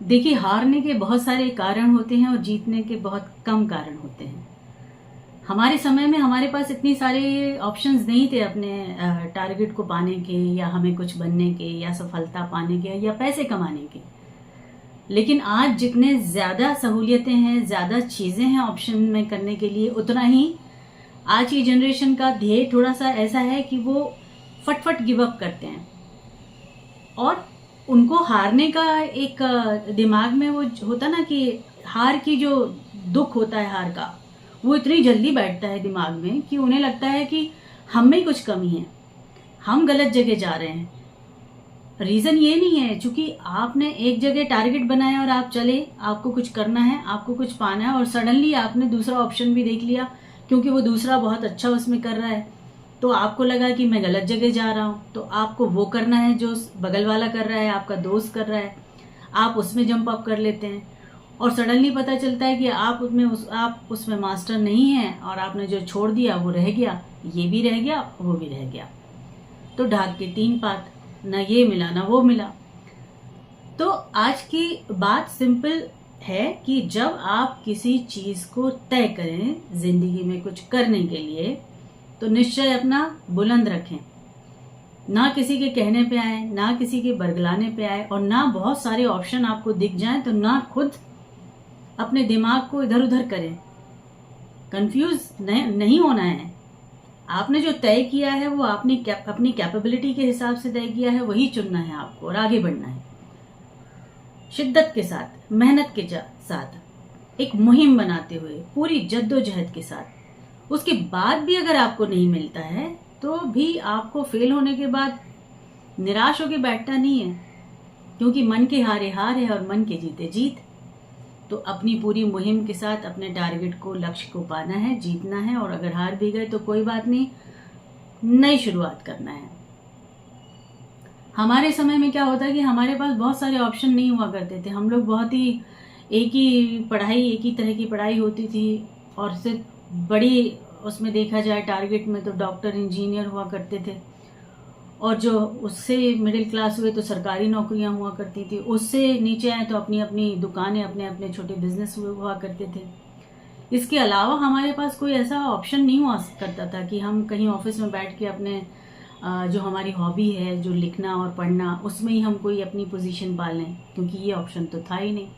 देखिए, हारने के बहुत सारे कारण होते हैं और जीतने के बहुत कम कारण होते हैं। हमारे समय में हमारे पास इतनी सारे ऑप्शंस नहीं थे अपने टारगेट को पाने के, या हमें कुछ बनने के, या सफलता पाने के, या पैसे कमाने के। लेकिन आज जितने ज़्यादा सहूलियतें हैं, ज़्यादा चीज़ें हैं ऑप्शन में करने के लिए, उतना ही आज की जनरेशन का ध्येय थोड़ा सा ऐसा है कि वो फटफट गिव अप करते हैं। और उनको हारने का एक दिमाग में वो होता ना कि हार की जो दुख होता है हार का, वो इतनी जल्दी बैठता है दिमाग में कि उन्हें लगता है कि हम में ही कुछ कमी है, हम गलत जगह जा रहे हैं। रीजन ये नहीं है, क्योंकि आपने एक जगह टारगेट बनाया और आप चले, आपको कुछ करना है, आपको कुछ पाना है, और सडनली आपने दूसरा ऑप्शन भी देख लिया क्योंकि वो दूसरा बहुत अच्छा उसमें कर रहा है, तो आपको लगा कि मैं गलत जगह जा रहा हूँ, तो आपको वो करना है जो बगल वाला कर रहा है, आपका दोस्त कर रहा है, आप उसमें जंप अप कर लेते हैं। और सडनली पता चलता है कि आप उसमें मास्टर नहीं हैं, और आपने जो छोड़ दिया वो रह गया, ये भी रह गया, वो भी रह गया। तो ढाक के तीन पात, ना ये मिला ना वो मिला। तो आज की बात सिंपल है कि जब आप किसी चीज को तय करें जिंदगी में कुछ करने के लिए, तो निश्चय अपना बुलंद रखें। ना किसी के कहने पे आए, ना किसी के बरगलाने पे आए, और ना बहुत सारे ऑप्शन आपको दिख जाएं तो ना खुद अपने दिमाग को इधर उधर करें। कंफ्यूज नहीं होना है। आपने जो तय किया है वो अपनी कैपेबिलिटी के हिसाब से तय किया है, वही चुनना है आपको और आगे बढ़ना है। शिद्दत के साथ, मेहनत के साथ, एक मुहिम बनाते हुए, पूरी जद्दोजहद के साथ। उसके बाद भी अगर आपको नहीं मिलता है तो भी आपको फेल होने के बाद निराश होकर बैठना नहीं है, क्योंकि मन के हारे हार है और मन के जीते जीत। तो अपनी पूरी मुहिम के साथ अपने टारगेट को, लक्ष्य को पाना है, जीतना है, और अगर हार भी गए तो कोई बात नहीं, नई शुरुआत करना है। हमारे समय में क्या होता है कि हमारे पास बहुत सारे ऑप्शन नहीं हुआ करते थे। हम लोग बहुत ही एक ही तरह की पढ़ाई होती थी, और सिर्फ बड़ी उसमें देखा जाए टारगेट में तो डॉक्टर, इंजीनियर हुआ करते थे, और जो उससे मिडिल क्लास हुए तो सरकारी नौकरियां हुआ करती थी, उससे नीचे आए तो अपनी अपनी दुकानें, अपने अपने छोटे बिजनेस हुआ करते थे। इसके अलावा हमारे पास कोई ऐसा ऑप्शन नहीं हुआ करता था कि हम कहीं ऑफिस में बैठ के अपने जो हमारी हॉबी है, जो लिखना और पढ़ना, उसमें ही हम कोई अपनी पोजीशन पा लें, क्योंकि ये ऑप्शन तो था ही नहीं।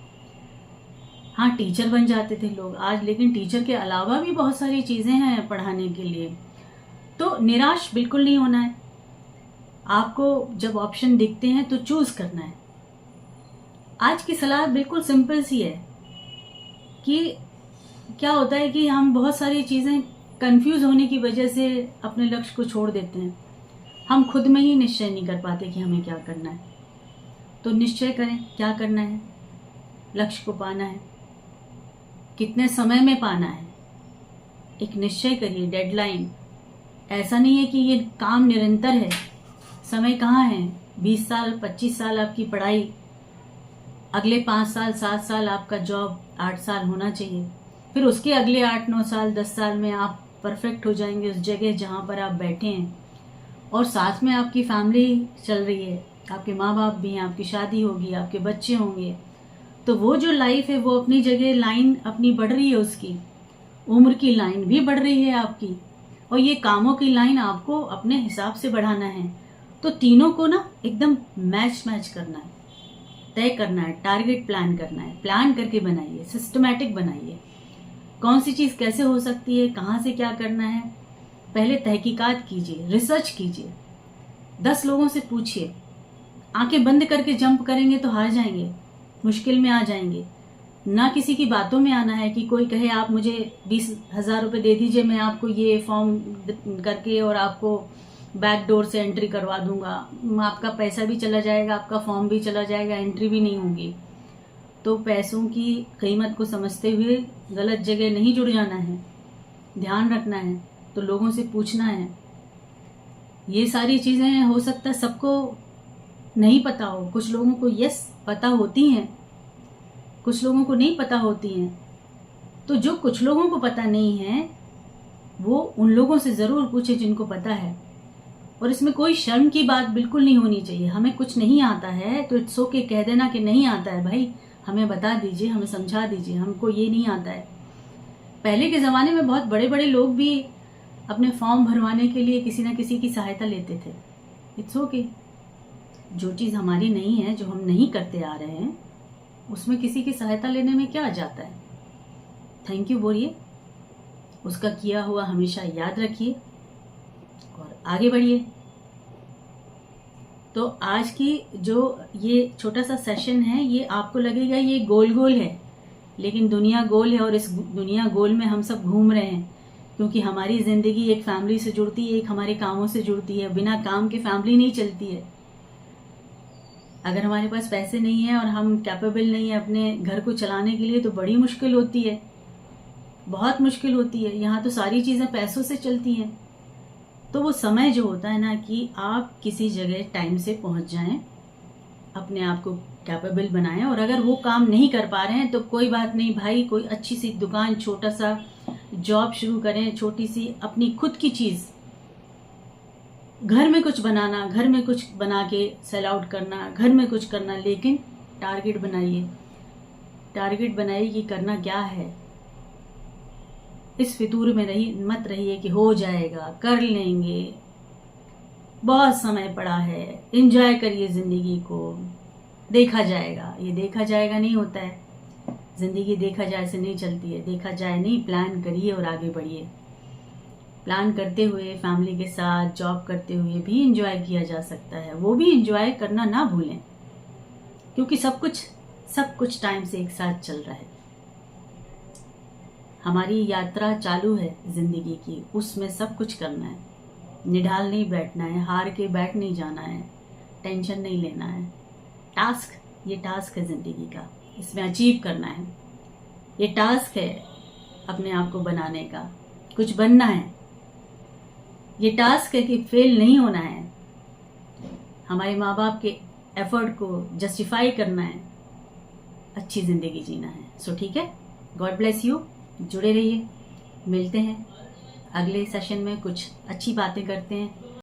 हाँ, टीचर बन जाते थे लोग आज, लेकिन टीचर के अलावा भी बहुत सारी चीजें हैं पढ़ाने के लिए। तो निराश बिल्कुल नहीं होना है। आपको जब ऑप्शन दिखते हैं तो चूज करना है। आज की सलाह बिल्कुल सिंपल सी है कि क्या होता है कि हम बहुत सारी चीजें कंफ्यूज होने की वजह से अपने लक्ष्य को छोड़ देते हैं। हम खुद में ही निश्चय नहीं कर पाते कि हमें क्या करना है। तो निश्चय करें क्या करना है, लक्ष्य को पाना है, कितने समय में पाना है, एक निश्चय करिए, डेडलाइन। ऐसा नहीं है कि ये काम निरंतर है, समय कहाँ है। 20 साल 25 साल आपकी पढ़ाई, अगले 5 साल 7 साल आपका जॉब, 8 साल होना चाहिए, फिर उसके अगले 8-9 साल 10 साल में आप परफेक्ट हो जाएंगे उस जगह जहाँ पर आप बैठे हैं, और साथ में आपकी फैमिली चल रही है, आपके माँ बाप भी हैं, आपकी शादी होगी, आपके बच्चे होंगे। तो वो जो लाइफ है वो अपनी जगह, लाइन अपनी बढ़ रही है, उसकी उम्र की लाइन भी बढ़ रही है आपकी, और ये कामों की लाइन आपको अपने हिसाब से बढ़ाना है। तो तीनों को ना एकदम मैच करना है, तय करना है, टारगेट प्लान करना है। प्लान करके बनाइए, सिस्टमैटिक बनाइए, कौन सी चीज कैसे हो सकती है, कहाँ से क्या करना है। पहले तहकीकात कीजिए, रिसर्च कीजिए, 10 लोगों से पूछिए। आंखें बंद करके जंप करेंगे तो हार जाएंगे, मुश्किल में आ जाएंगे। ना किसी की बातों में आना है कि कोई कहे आप मुझे 20,000 रुपये दे दीजिए, मैं आपको ये फॉर्म करके और आपको बैक डोर से एंट्री करवा दूंगा। आपका पैसा भी चला जाएगा, आपका फॉर्म भी चला जाएगा, एंट्री भी नहीं होगी। तो पैसों की कीमत को समझते हुए गलत जगह नहीं जुड़ जाना है, ध्यान रखना है, तो लोगों से पूछना है। ये सारी चीजें हो सकता है सबको नहीं पता हो, कुछ लोगों को यस पता होती हैं, कुछ लोगों को नहीं पता होती हैं। तो जो कुछ लोगों को पता नहीं है वो उन लोगों से जरूर पूछे जिनको पता है। और इसमें कोई शर्म की बात बिल्कुल नहीं होनी चाहिए। हमें कुछ नहीं आता है तो इट्स ओके, कह देना कि नहीं आता है भाई, हमें बता दीजिए, हमें समझा दीजिए, हमको ये नहीं आता है। पहले के ज़माने में बहुत बड़े बड़े लोग भी अपने फॉर्म भरवाने के लिए किसी न किसी की सहायता लेते थे। It's okay. जो चीज़ हमारी नहीं है, जो हम नहीं करते आ रहे हैं, उसमें किसी की सहायता लेने में क्या जाता है। थैंक यू बोलिए, उसका किया हुआ हमेशा याद रखिए और आगे बढ़िए। तो आज की जो ये छोटा सा सेशन है, ये आपको लगेगा ये गोल गोल है, लेकिन दुनिया गोल है और इस दुनिया गोल में हम सब घूम रहे हैं, क्योंकि हमारी ज़िंदगी एक फैमिली से जुड़ती है, एक हमारे कामों से जुड़ती है। बिना काम के फैमिली नहीं चलती है। अगर हमारे पास पैसे नहीं है और हम कैपेबल नहीं है अपने घर को चलाने के लिए, तो बड़ी मुश्किल होती है, बहुत मुश्किल होती है। यहाँ तो सारी चीज़ें पैसों से चलती हैं। तो वो समय जो होता है ना, कि आप किसी जगह टाइम से पहुँच जाएं, अपने आप को कैपेबल बनाएं। और अगर वो काम नहीं कर पा रहे हैं तो कोई बात नहीं भाई, कोई अच्छी सी दुकान, छोटा सा जॉब शुरू करें, छोटी सी अपनी खुद की चीज़, घर में कुछ बनाना, घर में कुछ बना के सेल आउट करना, घर में कुछ करना, लेकिन टारगेट बनाइए। टारगेट बनाइए कि करना क्या है। इस फितूर में मत रहिए कि हो जाएगा, कर लेंगे, बहुत समय पड़ा है, एंजॉय करिए ज़िंदगी को, देखा जाएगा। ये देखा जाएगा नहीं होता है। ज़िंदगी देखा जाए से नहीं चलती है, देखा जाए नहीं, प्लान करिए और आगे बढ़िए। प्लान करते हुए, फैमिली के साथ, जॉब करते हुए भी एंजॉय किया जा सकता है। वो भी एंजॉय करना ना भूलें, क्योंकि सब कुछ टाइम से एक साथ चल रहा है। हमारी यात्रा चालू है ज़िंदगी की, उसमें सब कुछ करना है। निढाल नहीं बैठना है, हार के बैठ नहीं जाना है, टेंशन नहीं लेना है। ये टास्क है ज़िंदगी का, इसमें अचीव करना है। ये टास्क है अपने आप को बनाने का, कुछ बनना है। ये टास्क है कि फेल नहीं होना है, हमारे माँ बाप के एफर्ट को जस्टिफाई करना है, अच्छी ज़िंदगी जीना है। सो ठीक है, गॉड ब्लेस यू। जुड़े रहिए, मिलते हैं अगले सेशन में, कुछ अच्छी बातें करते हैं।